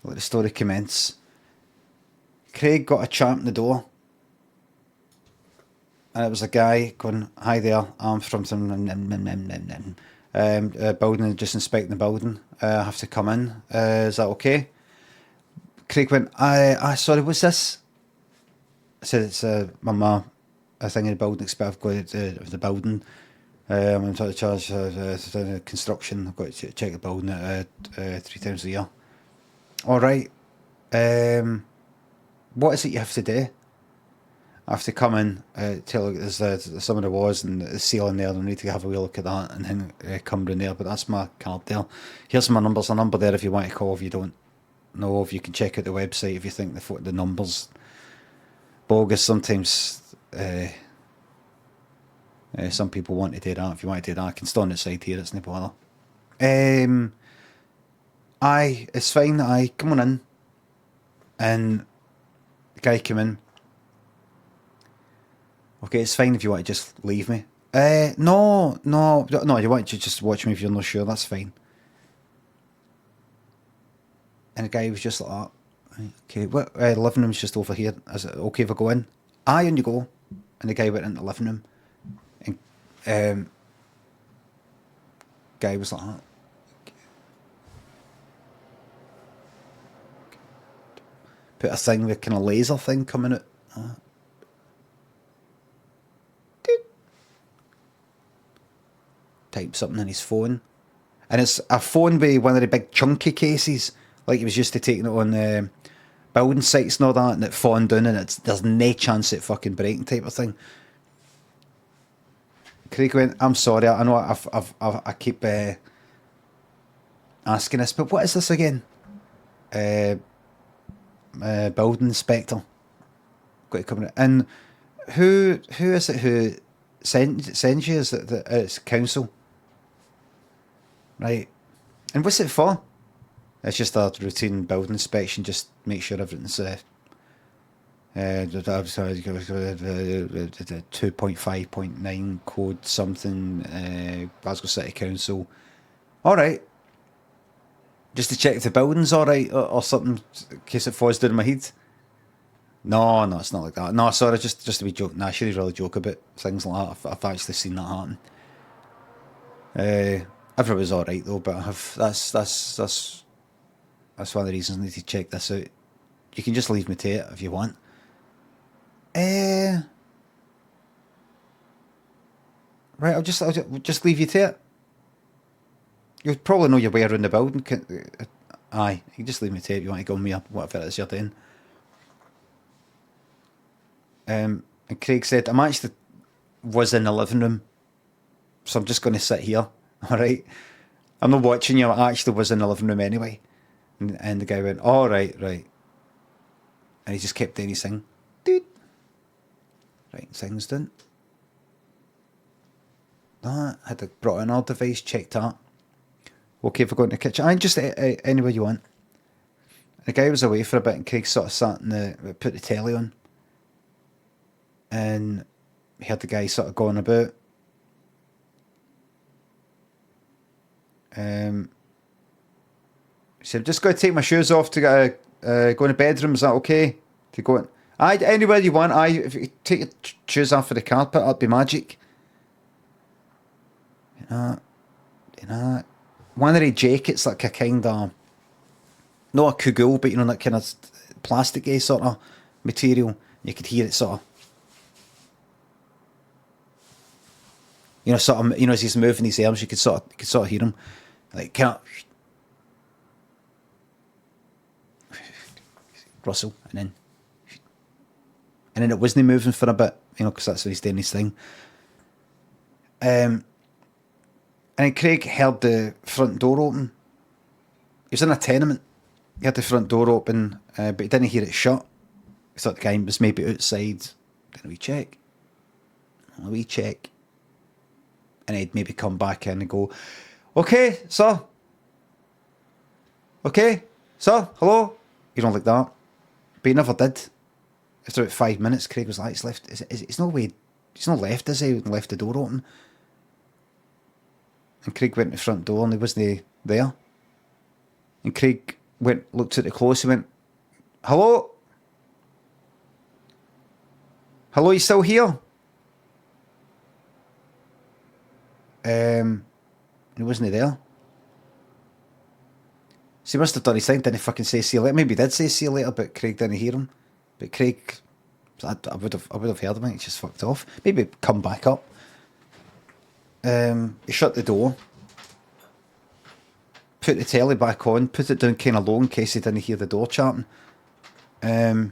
let the story commence. Craig got a champ in the door. And it was a guy going, "Hi there, I'm from some building, just inspecting the building. I have to come in. Is that okay?" Craig went, sorry, what's this?" I said, "It's my thing in the building, I've got the building. I'm in charge of construction. I've got to check the building 3 times a year." "All right. What is it you have to do?" "I have to come in, tell you there's some of the walls and the ceiling there. I need to have a wee look at that and then come in there. But that's my card there. Here's my numbers. A number there if you want to call. If you don't know, if you can check out the website if you think the numbers bogus. Sometimes some people want to do that. If you want to do that, I can stand outside here. It's no bother." Aye, it's fine. Aye, come on in." And the guy came in. "Okay, it's fine if you want to just leave me." No, you want to just watch me if you're not sure, that's fine." And the guy was just like that. "Right, okay, what, living room's just over here. Is it okay if I go in?" "Aye, and you go." And the guy went into the living room. And guy was like that. Put a thing with kind of laser thing coming out. Type something in his phone, and it's a phone with one of the big chunky cases, like he was used to taking it on building sites and all that, and it falling down, and there's no chance it fucking breaking type of thing. Craig went, "I'm sorry, I know I keep asking this, but what is this again?" "Building inspector. Got to come in." "And who is it who sends you? Is it it's council?" "Right. And what's it for?" "It's just a routine building inspection, just make sure everything's 2.5.9 code something, Glasgow City Council." "All right. Just to check if the building's all right or something, in case it falls down my head." No, it's not like that. No, sorry, just to be joking. Nah, I shouldn't really joke about things like that. I've actually seen that happen. Everyone's all right though, but that's one of the reasons I need to check this out. You can just leave me to it if you want. Right, I'll just leave you to it. You'll probably know your way around the building. Aye, you can just leave me to it if you want to go with me up, whatever it is you're doing. And Craig said, "I'm actually was in the living room, so I'm just going to sit here." "All right. I'm not watching you. I actually was in the living room anyway." And the guy went, "All right. And he just kept doing his thing. Dude. Right, things done. That had to brought in our device, checked that. Okay, if we go in the kitchen, just anywhere you want. And the guy was away for a bit, and Craig sort of sat put the telly on. And he had the guy sort of going about. He said, "Just got to take my shoes off to go in the bedroom. Is that okay? To go in?" "Aye, anywhere you want. Aye, if you take your shoes off of the carpet, that'd be magic." You know, one of the jackets, like a kind of, not a kugel, but that kind of plasticky sort of material. You could hear it sort of, as he's moving his arms, you could sort of hear him, like kind of rustle, and then it wasn't moving for a bit, because that's when he's doing his thing. And then Craig heard the front door open. He was in a tenement. He had the front door open, but he didn't hear it shut. He thought the guy was maybe outside. Then we check. And he'd maybe come back in and go, "Okay, sir. Okay, sir, hello." Like that. But he never did. After about 5 minutes, Craig was like, "He's left. It's no way. He's not left, is he? And left the door open." And Craig went to the front door and he wasn't there. And Craig looked at it close and went, hello? Hello, you still here? He wasn't there. So he must have done his thing, didn't fucking say see you later. Maybe he did say see you later, but Craig didn't hear him. But Craig, I would have heard him. He just fucked off. Maybe come back up. He shut the door, put the telly back on, put it down kind of low in case he didn't hear the door chatting. Guy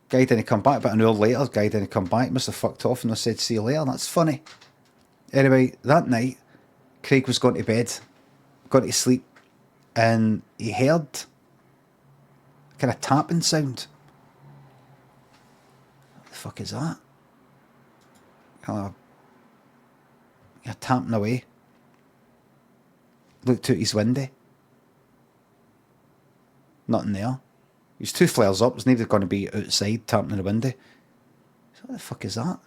didn't come back, but an hour later, guy didn't come back. Must have fucked off and I said see you later. That's funny. Anyway, that night, Craig was going to bed, going to sleep, and he heard a kind of tapping sound. What the fuck is that? You're tapping away. Looked out his window. Nothing there. He was 2 flares up. There's nobody going to be outside tapping in the window. So what the fuck is that?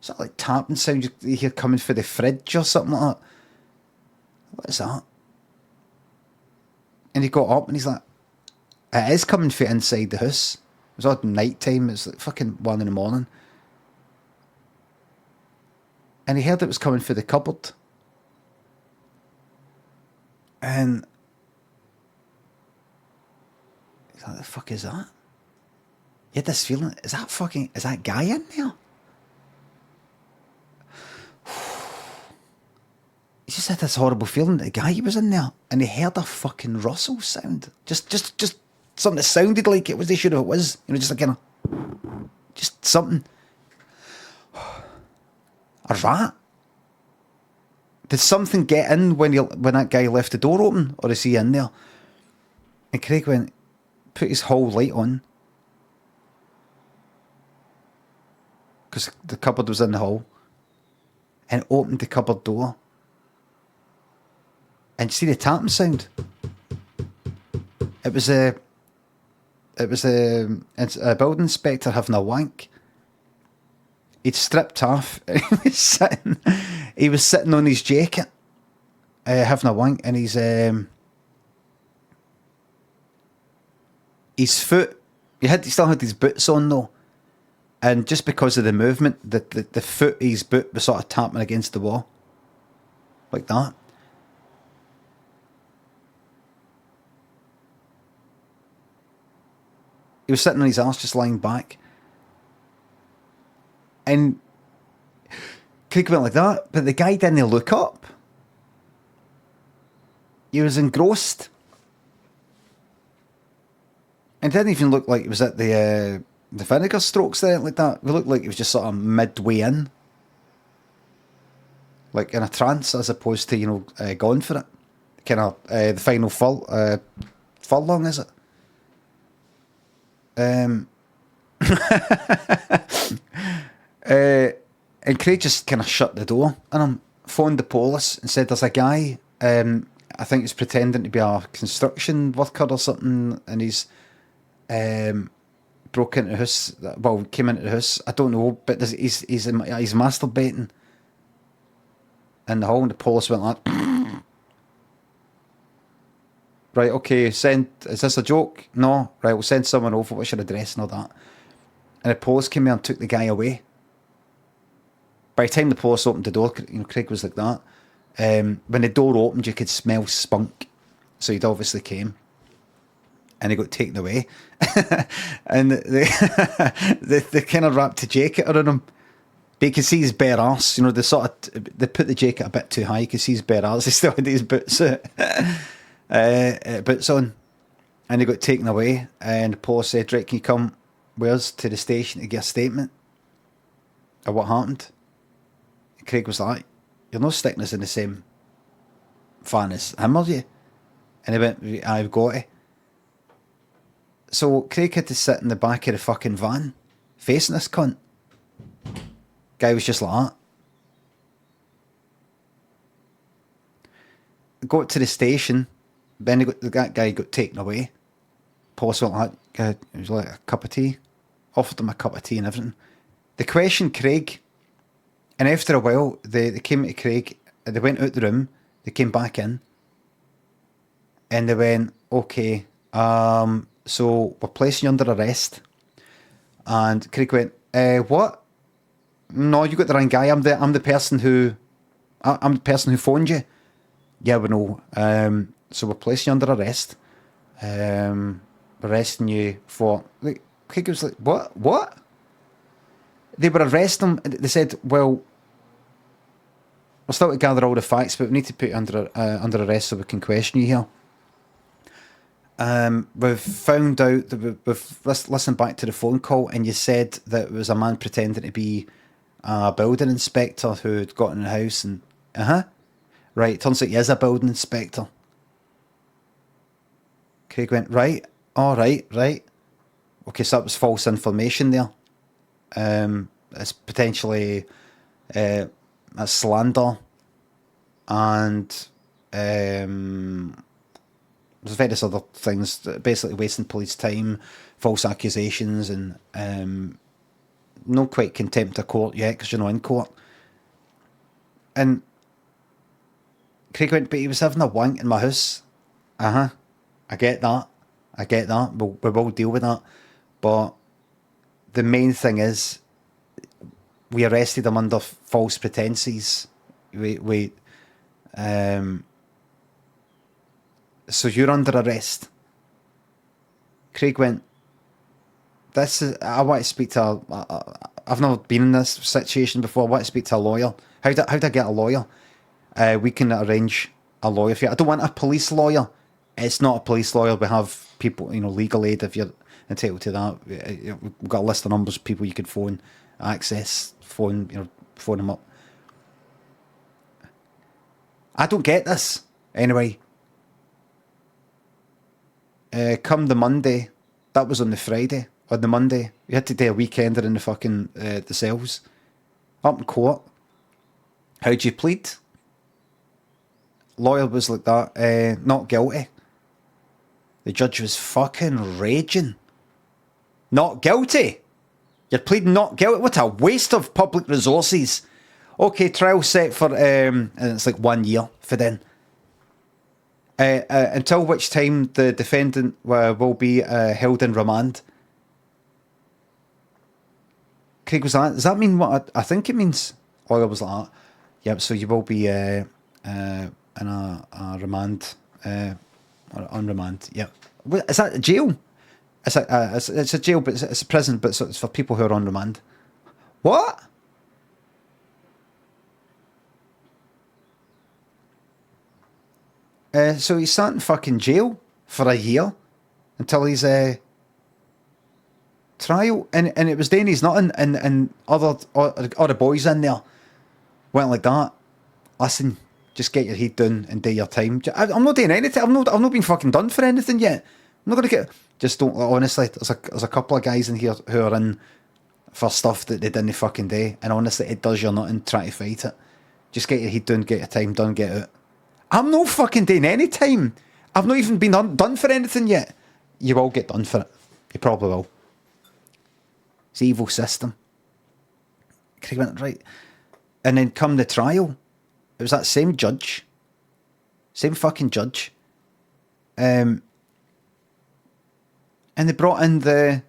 Is that like tapping sound you hear coming through the fridge or something like that? What is that? And he got up and he's like, it is coming from inside the house. It was odd night time. It was like fucking 1 in the morning. And he heard it was coming through the cupboard. And he's like, what the fuck is that? You had this feeling, is that guy in there? He just had this horrible feeling that the guy was in there, and he heard a fucking rustle sound. Just something that sounded like it was, they sure if it was, you know, just like kind of, just something. A rat? Did something get in when that guy left the door open, or is he in there? And Craig put his hall light on, because the cupboard was in the hall, and opened the cupboard door. And you see the tapping sound. It was a building inspector having a wank. He'd stripped off. And he was sitting on his jacket, having a wank, and his foot. He still had his boots on though, and just because of the movement, the foot of his boot was sort of tapping against the wall, like that. He was sitting on his arse, just lying back. And Craig went like that, but the guy didn't look up. He was engrossed. And it didn't even look like it was at the vinegar strokes there, like that. It looked like it was just sort of midway in. Like in a trance, as opposed to, you know, going for it. Kind of the final furlong, is it? And Craig just kind of shut the door and phoned the police and said there's a guy, I think he's pretending to be a construction worker or something, and he's broke into the house, well, came into the house, I don't know, but he's masturbating in the hall, and the police went like, right, okay, is this a joke? No, right, we'll send someone over, what's your address and all that. And the police came here and took the guy away. By the time the police opened the door, you know, Craig was like that. When the door opened, you could smell spunk. So he'd obviously came. And he got taken away. And they kind of wrapped a jacket around him. But you could see his bare arse. You know, they put the jacket a bit too high. You could see his bare arse. He still had his boots boots on. And he got taken away. And the police said, right, can you come with us to the station to get a statement of what happened? And Craig was like, you're not sticking us in the same van as him, are you? And he went, I've got it. So Craig had to sit in the back of the fucking van, facing this cunt. Guy was just like that. Got to the station, then that guy got taken away. Police went like, it was like a cup of tea. Offered him a cup of tea and everything. They questioned Craig, and after a while, they came to Craig, they went out the room, they came back in, And they went, okay, so we're placing you under arrest. And Craig went, what? No, you got the wrong guy. I'm the person who phoned you. Yeah, we know. So we're placing you under arrest. Arresting you for, like, Craig was like, what? They were arresting him. They said, well, we're still to gather all the facts, but we need to put you under arrest so we can question you here. We've found out that we've listened back to the phone call, and you said that it was a man pretending to be a building inspector who had got in the house, and right, turns out he is a building inspector. Craig went, right, all right. Okay, so that was false information there. It's potentially a slander, and there's various other things, basically wasting police time, false accusations, and not quite contempt of court yet because you're not in court. And Craig went, but he was having a wank in my house. I get that. We will deal with that. But the main thing is, we arrested him under false pretenses. So you're under arrest. Craig went, I want to speak to I've never been in this situation before. I want to speak to a lawyer. How'd I get a lawyer? We can arrange a lawyer for you. I don't want a police lawyer. It's not a police lawyer. We have people, legal aid if you're entitled to that. We've got a list of numbers of people you could phone, phone them up. I don't get this. Anyway, come the Monday, that was on the Friday. On the Monday, you had to do a weekender in the fucking the cells. Up in court. How'd you plead? Lawyer was like that, not guilty. The judge was fucking raging. Not guilty? You're pleading not guilty? What a waste of public resources. Okay, trial set for, and it's like 1 year for then. Until which time the defendant will be held in remand. Craig was like, does that mean what I think it means? Lawyer was like, yep, so you will be in a remand, or on remand, yep. Is that a jail? It's a jail, but it's a prison, but it's for people who are on remand. What? So he's sat in fucking jail for a year until his trial, and it was then he's not and other boys in there went like that. Listen, just get your head down and do your time. I'm not doing anything. I've not been fucking done for anything yet. I'm not gonna get. Just don't. Honestly, there's a couple of guys in here who are in for stuff that they didn't fucking do, and honestly, it does you nothing. Try to fight it. Just get your head done, get your time done, get out. I'm not fucking doing any time. I've not even been done for anything yet. You will get done for it. You probably will. It's an evil system. Craig went, right. And then come the trial, it was that same judge. Same fucking judge. And they brought in the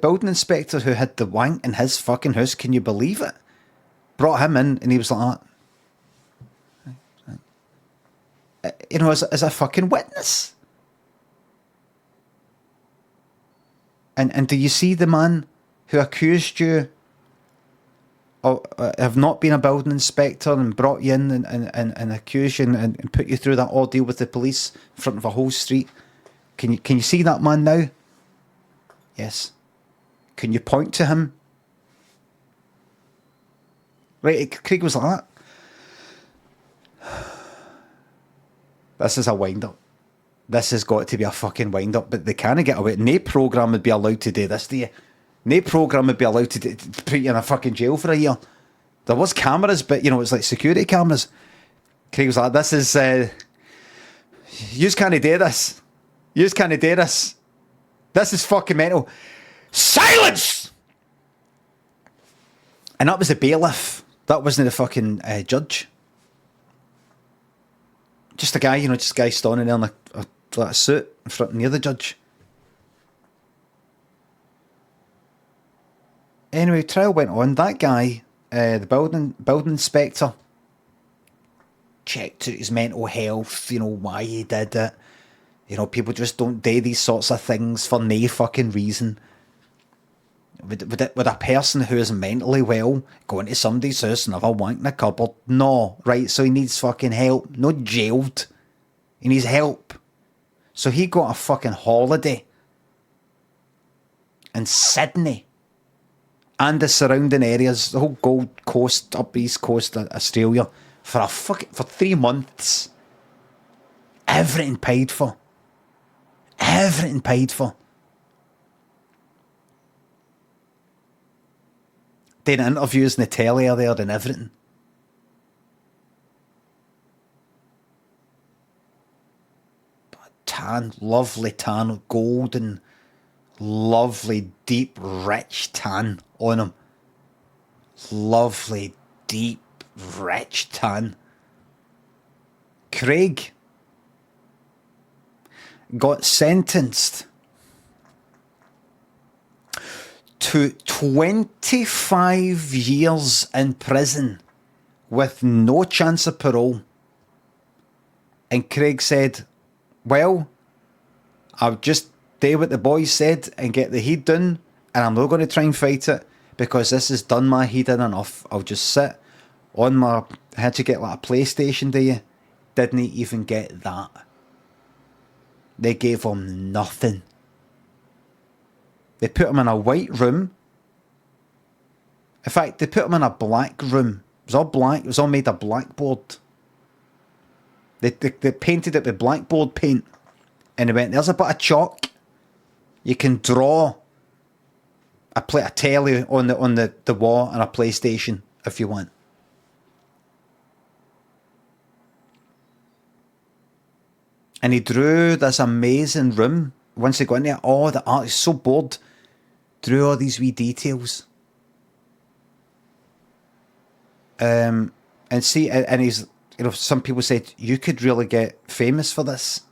building inspector who had the wank in his fucking house. Can you believe it? Brought him in, and he was like that. As a fucking witness. And do you see the man who accused you of not being a building inspector and brought you in and accused you and put you through that ordeal with the police in front of a whole street? Can you see that man now? Yes. Can you point to him? Right, Craig was like that. This is a wind-up. This has got to be a fucking wind-up, but they can't get away. No programme would be allowed to do this to you. No programme would be allowed to put you in a fucking jail for a year. There was cameras, but, it's like security cameras. Craig was like, this is... yous can't do this. Yous can't do this. This is fucking mental. Silence! And that was the bailiff. That wasn't the fucking judge. Just a guy, just a guy standing there in a suit in front near the judge. Anyway, trial went on. That guy, the building inspector, checked out his mental health, why he did it. People just don't do these sorts of things for no fucking reason. Would a person who is mentally well go into somebody's house and have a wank in a cupboard? No, right, so he needs fucking help. Not jailed. He needs help. So he got a fucking holiday in Sydney and the surrounding areas, the whole Gold Coast, up East Coast of Australia, for 3 months. Everything paid for. Everything paid for. Doing interviews in the telly there and everything. Tan, lovely tan, golden, lovely, deep, rich tan on him. Lovely, deep, rich tan. Craig got sentenced to 25 years in prison with no chance of parole. And Craig said, well, I'll just do what the boys said and get the heat done, and I'm not going to try and fight it because this has done my heat in enough. I'll just sit on my... How'd you get like a PlayStation, do you? Didn't even get that. They gave him nothing. They put him in a white room. In fact, they put him in a black room. It was all black. It was all made of blackboard. They painted it with blackboard paint. And they went, there's a bit of chalk. You can draw a telly on the wall and a PlayStation if you want. And he drew this amazing room. Once he got in there, the artist so bored. Drew all these wee details. And he's, some people said, you could really get famous for this.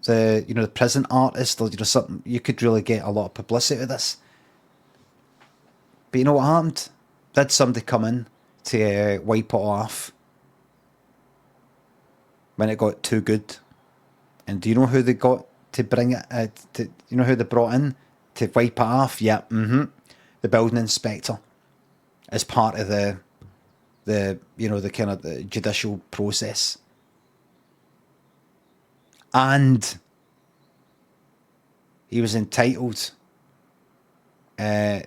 The prison artist, or something, you could really get a lot of publicity with this. But you know what happened? Did somebody come in to wipe it off when it got too good? And do you know who they got to bring it? Who they brought in to wipe it off? Yeah, the building inspector, as part of the kind of the judicial process. And he was entitled to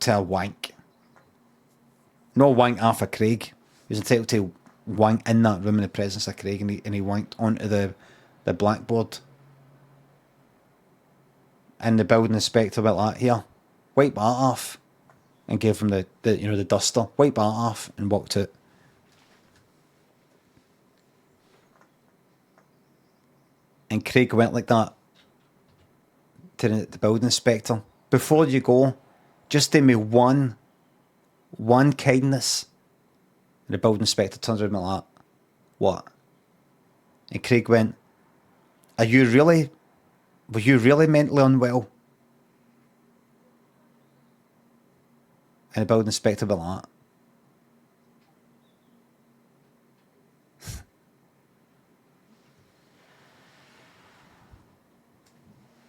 a wank. No wank after Craig. He was entitled to wank in that room in the presence of Craig, and he wanked onto the blackboard. And the building inspector went like, here, wipe that off, and gave him the duster. Wipe that off, and walked out. And Craig went like that to the building inspector. Before you go, just do me one kindness. And the building inspector turns around like that. What? And Craig went, were you really mentally unwell? And the building inspector went like that.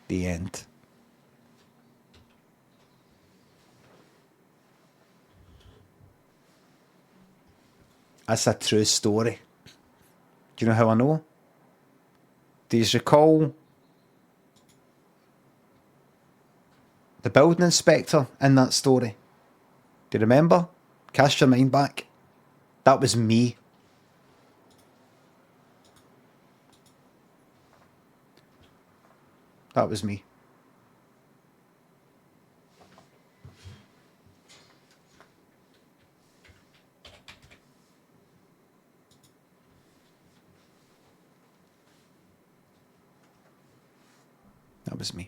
The end. That's a true story. Do you know how I know? Do you recall the building inspector in that story? Do you remember? Cast your mind back. That was me. That was me. That was me.